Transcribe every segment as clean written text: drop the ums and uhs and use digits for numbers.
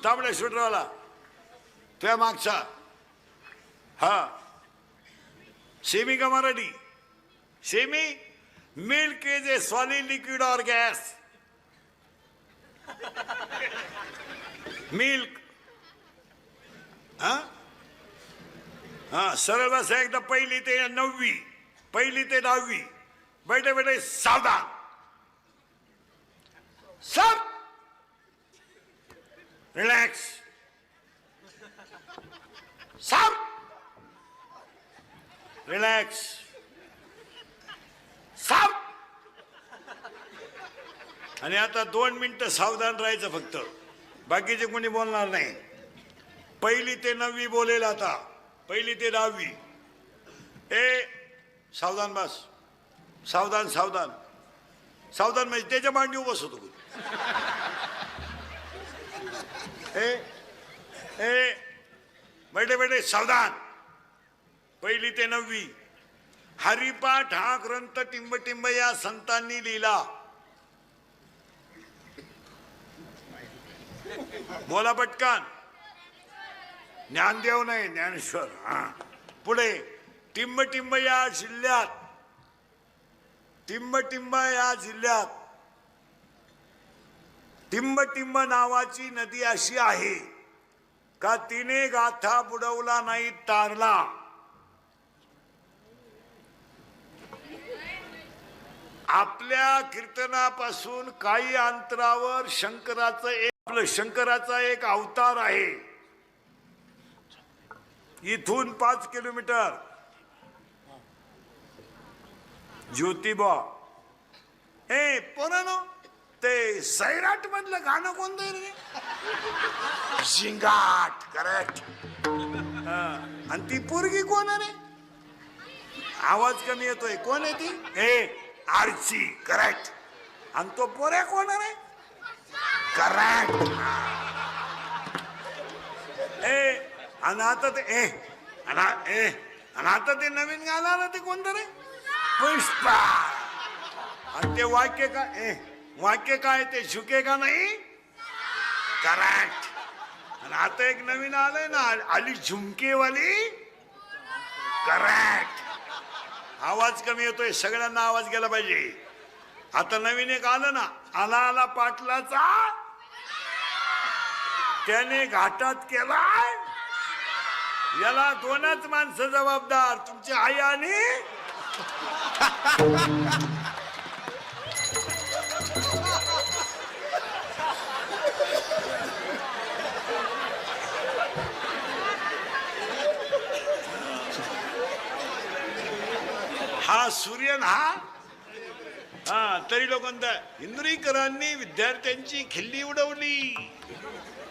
तांबड्या स्वेटरवाला तुझ्या मागचा हा सेमी का Marathi semi milk is a solid liquid और गॅस मिल्क हा हा सरळ बस एकदा पहिली ते 9वी पहिली ते 10वी बैठे बैठे सावधान सब रिलॅक्स सब रिलॅक्स सब आणि आता 2 मिनिटं सावधान राहायचं फक्त बाकीचे कोणी बोलणार नाही पहिली ते 9वी बोलेल आता पहिली ते 10वी ए सावधान बस सावधान सावधान सावधान म्हणजे त्याच्या मांडीवर बसवतो ए ए बैठे बैठे सावधान पहिली ते 9वी हरिपाठ हा ग्रंथ टिंबटिंब या संतांनी लिहिला बोला पटकन ज्ञानदेव नाही ज्ञानेश्वर हा पुढे टिंबटिंब या जिल्ह्यात टिंबटिंब या जिल्ह्यात टिंबटिंब नावाची नदी अशी आहे का तिने गाथा बुडवला नाही तारला आपल्या कीर्तनापासून काही अंतरावर शंकराचा एक अवतार आहे इथून 5 किलोमीटर ज्योतिबा ए पोरानो ते सैराट मधलं गाणं कोणतं रे झिंगाट करेक्ट आणि ती पोरगी कोण आहे आवाज कमी येतोय कोण आहे ती ए आरची करेक्ट आणि तो पोऱ्या कोण आहे करेक्ट ए आणि आता ते आणि आता ते नवीन गाणं आलं ते कोणतं रे पुष्पा आणि ते वाक्य काय ते झुके का नाही करेक्ट आणि आता एक नवीन आलंय ना आली झुमकेवाली करेक्ट आवाज कमी येतोय सगळ्यांना आवाज गेला पाहिजे आता नवीन एक आलं ना आला आला पाटलाचा त्याने घाटात केलाय याला 2च माणसं जबाबदार तुमची आई आणि हा सूर्यन हा तरी लोकांना इंद्रिकरांनी विद्यार्थ्यांची खिल्ली उडवली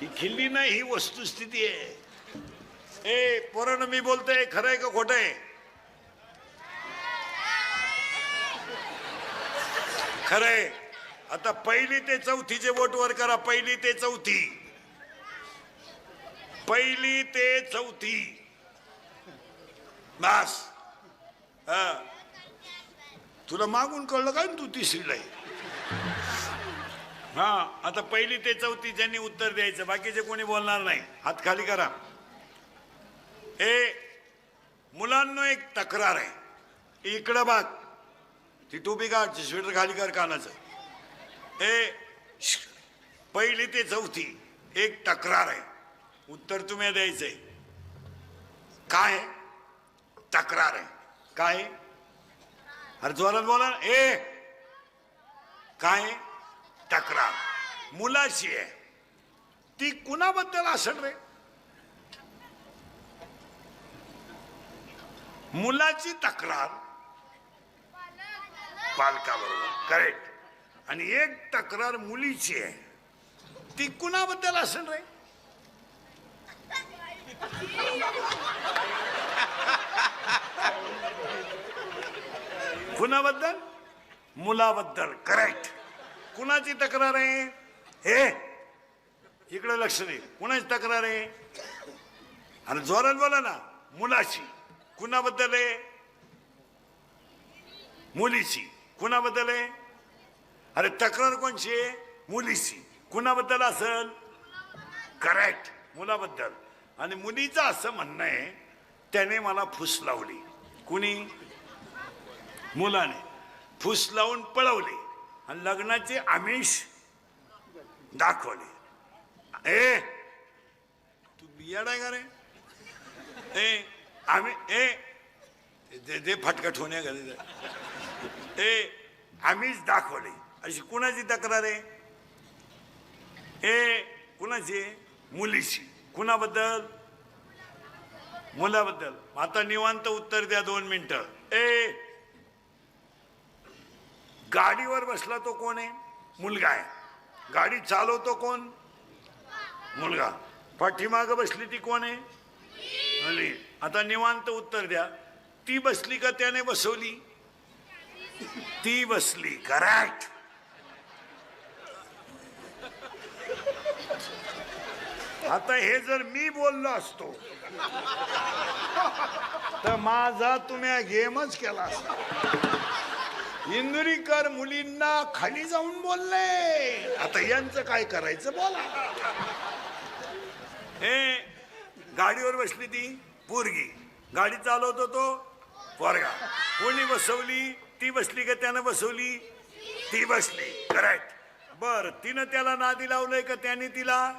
ही खिल्ली नाही ही वस्तुस्थिती आहे ए पोरानं मी बोलतोय खरंय का खोटंय खरंय आता 1ली ते 4थीचे बोट वर करा 1ली ते 4थी 1ली ते 4थी बस हा तुला मागून कळलं काय तू 3रीला हा आता 1ली ते 4थी ज्यांनी उत्तर द्यायचं बाकीचे कोणी बोलणार नाही हात खाली करा ए मुलांना एक तक्रार आहे इकडं बघ ती टोपी काढ स्वेटर खाली कर कानाचं ए 1ली ते 4थी एक तक्रार आहे उत्तर तुम्ही द्यायचंय काय तक्रार आहे काय अरे जोरात बोला ए काय तक्रार मुलाची आहे ती कुणाबद्दल असेल रे मुलाची तक्रार पालकाबरोबर करेक्ट आणि एक तक्रार मुलीची आहे ती कुणाबद्दल असेल रे कुणाबद्दल मुलाबद्दल करेक्ट कुणाची तक्रार आहे हे इकडे लक्ष दे कुणाची तक्रार आहे आणि जोरात बोला ना मुलाची कुणाबद्दल आहे मुलीची कुणाबद्दल आहे अरे तक्रार कोणची आहे मुलीची कुणाबद्दल असेल करेक्ट, मुलाबद्दल. आणि मुलीचं असं म्हणणं आहे त्याने मला फुस लावली. कुणी? मुलाने फुस लावून पळवले आणि लग्नाचे आमिष दाखवले. ए तू बियाड आहे का रे? ए आम्ही दे फटका ठेवण्या गरज. आम्हीच दाखवले अशी कुणाची तक्रार आहे? कुणाची? मुलीची. कुणाबद्दल? मुलाबद्दल. आता निवांत उत्तर द्या 2 मिनिटं. गाडीवर बसला तो कोण आहे? मुलगा आहे. गाडी चालवतो कोण? मुलगा. पाठीमागं बसली ती कोण आहे? मुली. आता निवांत उत्तर द्या. ती बसली का त्याने बसवली? ती बसली. करेक्ट. आता हे जर मी बोललो असतो तर माझा तुम्ही गेमच केला असता. इंदुरीकर मुलींना खाली जाऊन बोलले. आता यांचं काय करायचं बोला. गाडीवर बसली ती पोरगी, गाडी चालवतो तो पोरगा. कोणी बसवली? ती बसली का त्यानं बसवली? ती बसली. करेक्ट. बर, तिनं त्याला नादी लावलंय का त्याने तिला?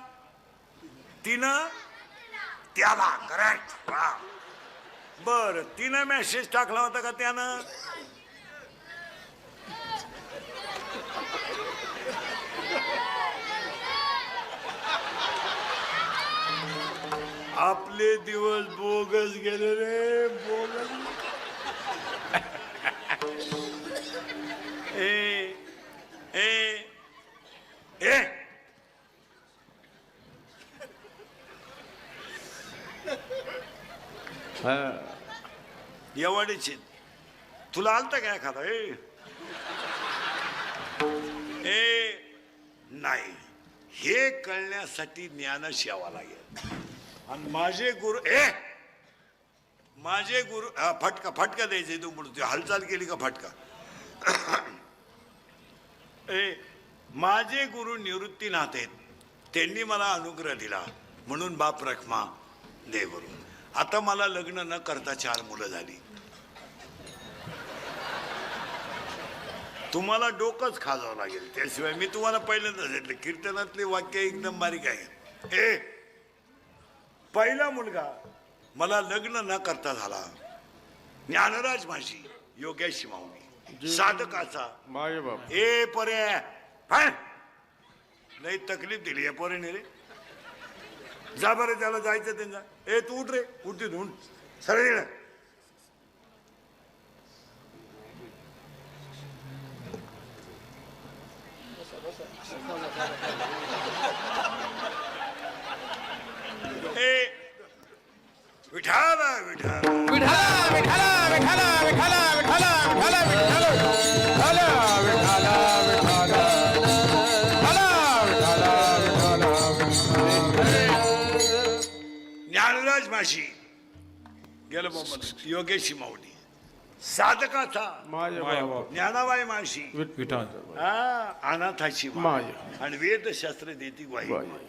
तिनं त्याला. करेक्ट. बर, तिनं मेसेज टाकला होता का त्यानं? आपले दिवस बोगस गेले रे, बोगस. एवढीच तुला आलता काय खाता? नाही, हे कळण्यासाठी ज्ञानच यावं लागेल. आणि माझे गुरु माझे गुरु फटका द्यायचे. तू म्हणतो हालचाल केली का फटका? माझे गुरु निवृत्तीनाथ आहेत. त्यांनी मला अनुग्रह दिला म्हणून बाप रखमा दे गुरु. आता मला लग्न न करता 4 मुलं झाली. तुम्हाला डोकंच खाजावं लागेल. त्याशिवाय मी तुम्हाला पहिल्यांदा सांगितलं कीर्तनातले वाक्य एकदम बारीक आहे. पहिला मुलगा मला लग्न न करता झाला. ज्ञानराज माझी योगेश माऊली साधकाचा. पर्या लई तकलीफ दिली या पोरेने रे. जा बरं, त्याला जायचं त्यांना. तू उठ रे, उठती धुंड सरळ. विठाला विठाला विठाला विठाला विठाला विठाला विठाला विठाला विठाला विठाला ज्ञानराज माशी गेलं मोहम्मद योगेशी माऊली साधकाचा ज्ञानाबाई माशी अनाथाची आणि वेदशास्त्र देती वाई.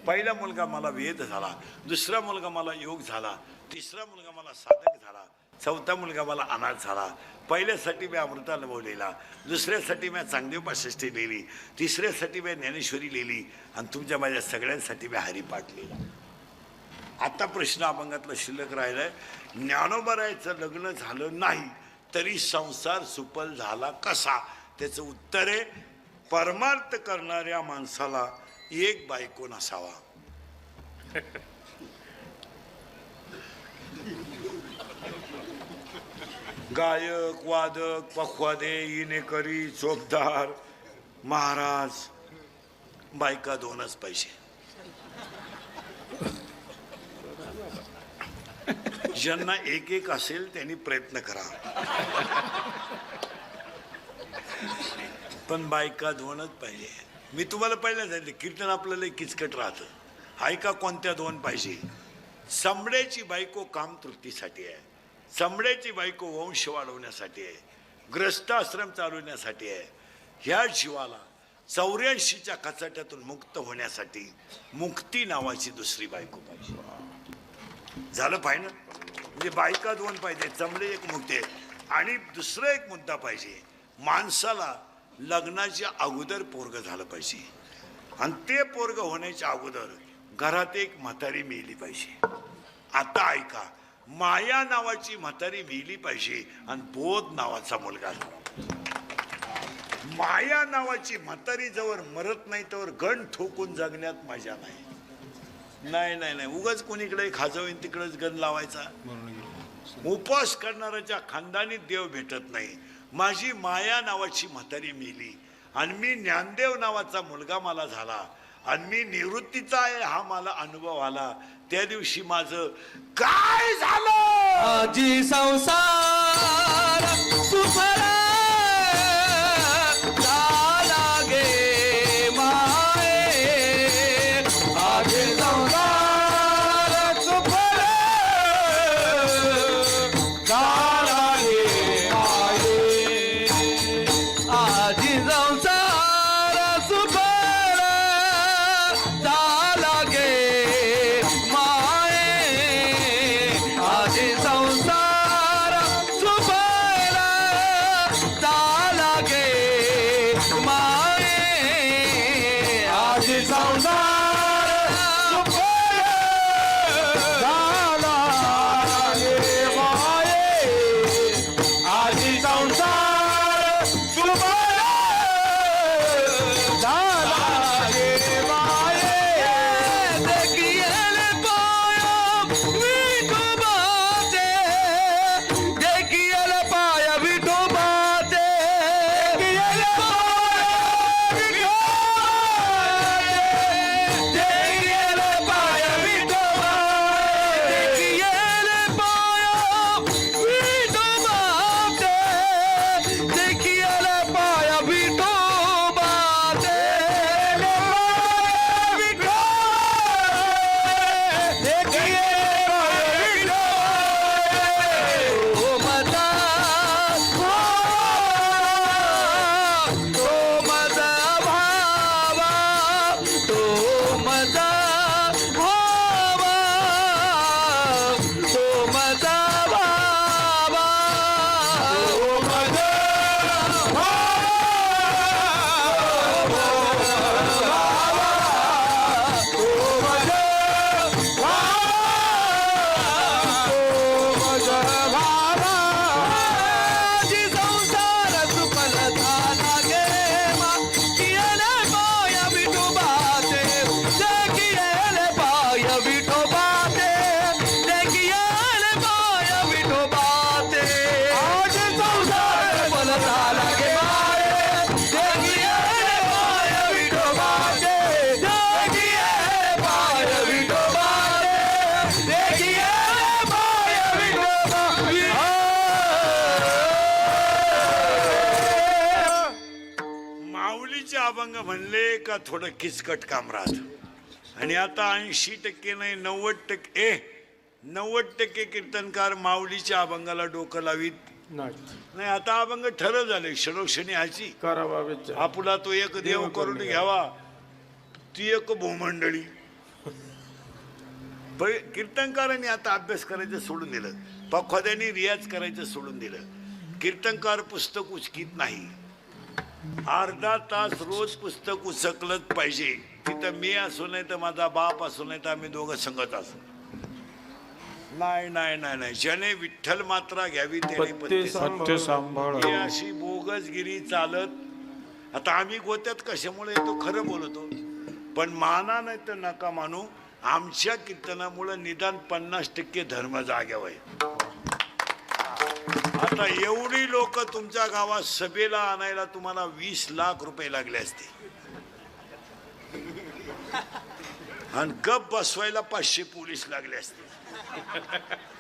पहिला मुलगा मला वेद झाला, दुसरा मुलगा मला योग झाला, तिसरा मुलगा मला साधक झाला, चौथा मुलगा मला अनाथ झाला. पहिल्यासाठी मी अमृता लवलेला, दुसऱ्यासाठी मी चांगदेव पासष्टी लिहिली, तिसऱ्यासाठी मी ज्ञानेश्वरी लिहिली आणि तुमच्या माझ्या सगळ्यांसाठी मी हरिपाठ लिहिला. आता प्रश्न अभंगातला शिल्लक राहिलाय. ज्ञानोबरायचं लग्न झालं नाही तरी संसार सुफल झाला कसा? त्याचं उत्तर आहे परमार्थ करणाऱ्या माणसाला एक बायको नसावा. गायक, वादक, पखवादे, इनेकरी, चोपदार, महाराज, बायका 2च पाहिजे. ज्यांना एक असेल त्यांनी प्रयत्न करा, पण बायका 2च पाहिजे. मी तुम्हाला पहिल्या सांगितलं कीर्तन आपल्याला किचकट राहतं. ऐका कोणत्या 2 पाहिजे. चमड्याची बायको कामतृप्तीसाठी आहे, चमड्याची बायको वंश वाढवण्यासाठी आहे, ग्रस्त आश्रम चालवण्यासाठी आहे. ह्या जीवाला 84च्या कचाट्यातून मुक्त होण्यासाठी मुक्ती नावाची दुसरी बायको पाहिजे. झालं पाहिजे ना, म्हणजे बायका 2 पाहिजे, जमले एक मुक्ती. आणि दुसरं एक मुद्दा पाहिजे, माणसाला लग्नाच्या अगोदर पोरग झालं पाहिजे. आणि ते पोरग होण्याच्या अगोदर घरात एक म्हातारी मेली पाहिजे. आता ऐका, माया नावाची म्हातारी मेली पाहिजे आणि बोध नावाचा मुलगा झाला. माया नावाची म्हातारी जवळ मरत नाही तर गण ठोकून जगण्यात मजा नाही. नाही नाही नाही, उगाच कोणीकडे खाजवीन तिकडेच गण लावायचा. उपवास करणाऱ्याच्या खानदानी देव भेटत नाही. माझी माया नावाची म्हातारी मेली आणि मी ज्ञानदेव नावाचा मुलगा मला झाला आणि मी निवृत्तीचा आहे हा मला अनुभव आला. त्या दिवशी माझं काय झालं, आजी संसार सुफला झाला गे माये, आजी संसार सुफला झाला गे माये, आजी संसार सुफला झाला गे संसार सुफला झाला गे माये, आज संसार सुफला झाला गे माये, आज संसार सुफला झाला गे माये. देखिए पाया विठोबाचे, देखिए पाया विठोबाचे, देखिए पाया विठोबाचे, देखिए पाया विठोबाचे, देखिए पाया विठोबाचे, देखिए ओ मदा भावा, तो मदा भावा, तो मदा भावा, तो मदा आजी संसार सुफल झाला गे कियले पाया विठोबाचे, देखियले पाया विठोबाचे, देखियले पाया विठोबाचे, आजी संसार सुफल झाला गे माये, देखियले पाया विठोबाचे, देखियले पाया विठोबाचे, देखियले पाया विठोबाचे. माऊलीचे अभंग म्हणले का थोडं किचकट काम राहत. आणि आता 80% नाही 90%, 90% कीर्तनकार माऊलीच्या अभंगाला डोकं लावीत नाही. आता अभंग ठरव झाले, क्षणोक्षणी ह्याची करावा आपुला तो एक देव करून घ्यावा, ती एक भूमंडळी. पण कीर्तनकारांनी आता अभ्यास करायचं सोडून दिलं, पखवाद्यांनी रियाज करायचं सोडून दिलं. कीर्तनकार पुस्तक उचकीत नाही, अर्धा तास रोज पुस्तक उचकलंच पाहिजे. तिथं मी असो नाही तर माझा बाप असो नाही तर आम्ही दोघं संगत असो. नाही नाही नाही नाही, ज्याने विठ्ठल मात्रा घ्यावी त्याने पत्ते सांभाळ. ही अशी बोगसगिरी चालत. आता आम्ही गोत्यात कशामुळे येतो खरं बोलतो, पण माना नाही तर नका मानू, आमच्या कीर्तनामुळे निदान 50% धर्म जाग्यावर आहे. आता एवढी लोक तुमच्या गावात सभेला आणायला तुम्हाला 20 लाख रुपये लागले असते आणि गप बसवायला 500 पोलीस लागले असते.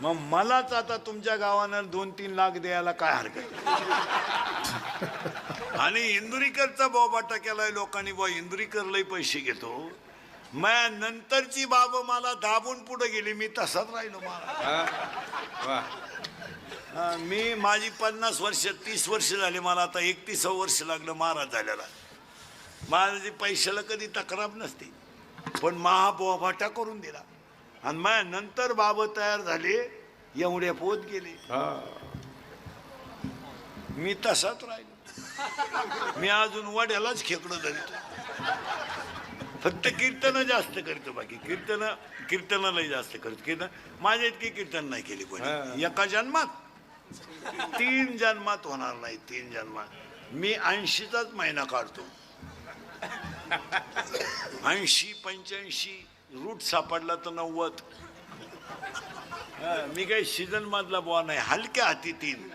मग मलाच आता तुमच्या गावानं 2-3 लाख द्यायला काय हरकत. आणि इंदुरीकरचा बोबाटा केलाय लोकांनी, बा इंदुरीकर लय पैसे घेतो. मग नंतरची बाब मला दाबून पुढे गेली, मी तसाच राहिलो. मला मी माझी 50 वर्ष 30 वर्ष झाली, मला आता 31 वर्ष लागलं महाराज झाल्याला. माझी पैशाला कधी तक्रार नसते, पण महाबोभाटा करून दिला. आणि मग नंतर बाबा तयार झाले, एवढ्या पोत गेले. मी तसाच राहिलो. मी अजून वड्यालाच खेकडं धरतो. फक्त कीर्तन जास्त करतो, बाकी कीर्तनालाही जास्त करतो. कीर्तन माझ्या इतकी कीर्तन नाही केली कोणी एका जन्मात. 3 जन्मात होणार नाही. 3 जन्मात मी 80चाच महिना काढतो. 80 85 रूट सापडला तर 90. मी काही सीझन मधला बुवा नाही, हलक्या हाती 3.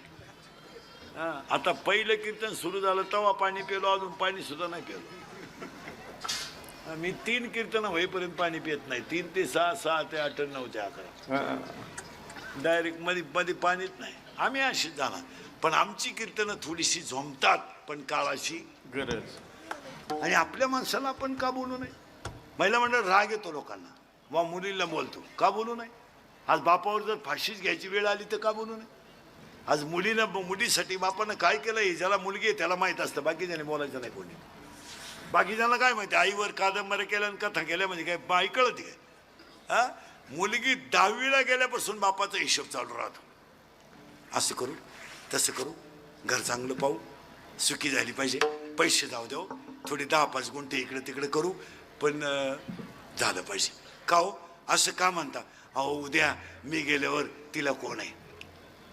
आता पहिलं कीर्तन सुरू झालं तेव्हा पाणी पिलो, अजून पाणी सुद्धा नाही पिलो. मी 3 कीर्तन होईपर्यंत पाणी पित नाही. 3 ते 6, 6 ते 8, 9 ते 11 डायरेक्ट मध्ये पाणीच नाही. आम्ही अशीच जाणार. पण आमची कीर्तनं थोडीशी झोमतात, पण काळाची गरज. आणि आपल्या माणसाला आपण का बोलू नये? महिला मंडळ राग येतो लोकांना, वा मुलीला बोलतो का बोलू नये? आज बापावर जर फाशीच घ्यायची वेळ आली तर का बोलू नये? आज मुलीसाठी बापानं काय केलंय, ज्याला मुलगी आहे त्याला माहित असतं, बाकीच्याने बोलायचं नाही कोणी. बाकीच्यांना काय माहिती? आईवर कादंबऱ्या केल्या आणि कथा केल्या म्हणजे काय बाई कळते काय? हा, मुलगी 10वीला गेल्यापासून बापाचा हिशोब चालू राहतो. असं करू तसं करू, घर चांगलं पाहू, सुखी झाली पाहिजे, पैसे जाऊ देऊ, थोडी 10-5 गुंठे इकडे तिकडे करू, पण झालं पाहिजे. का हो असं का म्हणता? अहो उद्या मी गेल्यावर तिला कोण आहे?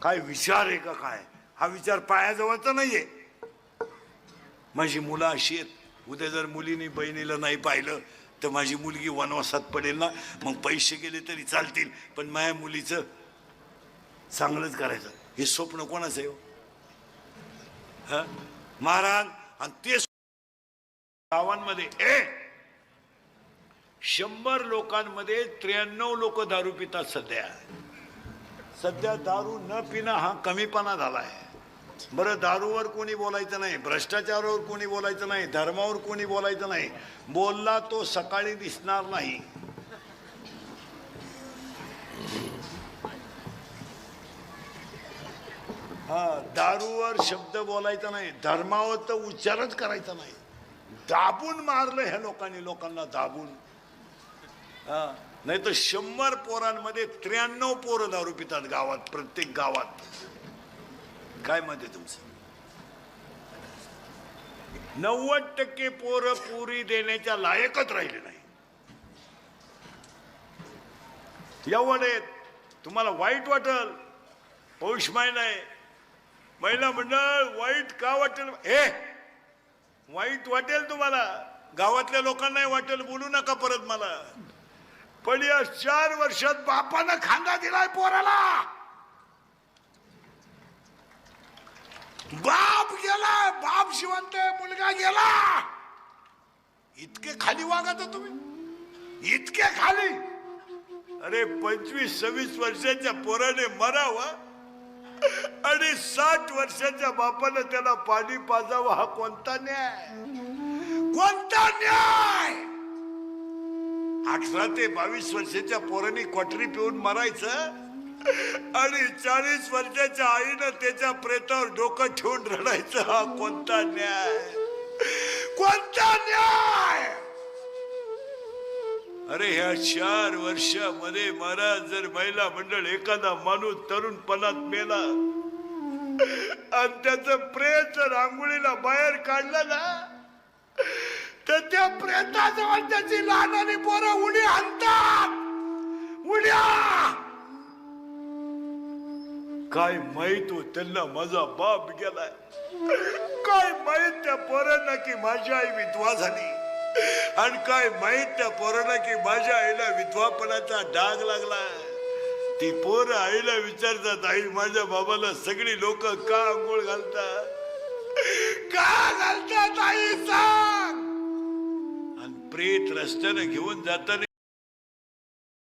काय विचार आहे का काय? हा विचार पायाजवळचा नाहीये. माझी मुलं अशी आहेत, उद्या जर मुलीने बहिणीला नाही पाहिलं तर माझी मुलगी वनवासात पडेल ना. मग पैसे गेले तरी चालतील, पण माझ्या मुलीचं चांगलंच करायचं हे स्वप्न कोणाचं आहे? हा महाराज. आणि ते गावांमध्ये 100 लोकांमध्ये 93 लोक दारू पितात. सध्या दारू न पिणं हा कमीपणा झालाय. बरं, दारूवर कोणी बोलायचं नाही, भ्रष्टाचारावर कोणी बोलायचं नाही, धर्मावर कोणी बोलायचं नाही. बोलला तो सकाळी दिसणार नाही. हा, दारूवर शब्द बोलायचा नाही, धर्मावर तर उच्चारच करायचा नाही. दाबून मारलं ह्या लोकांना दाबून. हा, नाही तर 100 पोरांमध्ये 93 पोरं दारू पितात गावात, प्रत्येक गावात. काय मत आहे तुमचं? 90% पोरं पुरी देण्याच्या लायकच राहिले नाही. एवढे तुम्हाला वाईट वाटल, पौष महिना आहे, महिला मंडळ वाईट का वाटेल? वाईट वाटेल तुम्हाला, गावातल्या लोकांनाही वाटेल. बोलू नका परत मला. पण या 4 वर्षात बापानं खांदा दिलाय पोराला. बाप गेला, बाप शिवंत, मुलगा गेला. इतके खाली वागत तुम्ही, इतके खाली. अरे 25-26 वर्षाच्या पोराने मरावा आणि 60 वर्षाच्या बापानं त्याला पाणी पाजावं, हा कोणता न्याय? कोणता न्याय? 18 ते 22 वर्षाच्या पोरांनी क्वाटरी पिऊन मरायचं आणि 40 वर्षाच्या आईनं त्याच्या प्रेतावर डोकं ठेवून रडायचं, हा कोणता न्याय? कोणता न्याय? अरे ह्या 4 वर्षामध्ये महाराज, जर महिला मंडळ एखादा माणूस तरुणपणात मेला आणि त्याचं प्रेत जर आंघोळीला बाहेर काढलं ना, तर त्या प्रेताजवळ त्याची लहानाने पोरं उडी आणतात. उड्या काय माहित हो त्यांना माझा बाप गेलाय? काय माहित त्या पोरांना की माझी आई विधवा झाली? आणि काय माहित त्या पोरांना की माझ्या आईला विधवापणाचा डाग लागला? ती पोरं आईला विचारतात, आई माझ्या बाबाला सगळी लोक का आंघोळ घालतात? का घालतात आई सांग? आणि प्रेत रस्त्याने घेऊन जाताना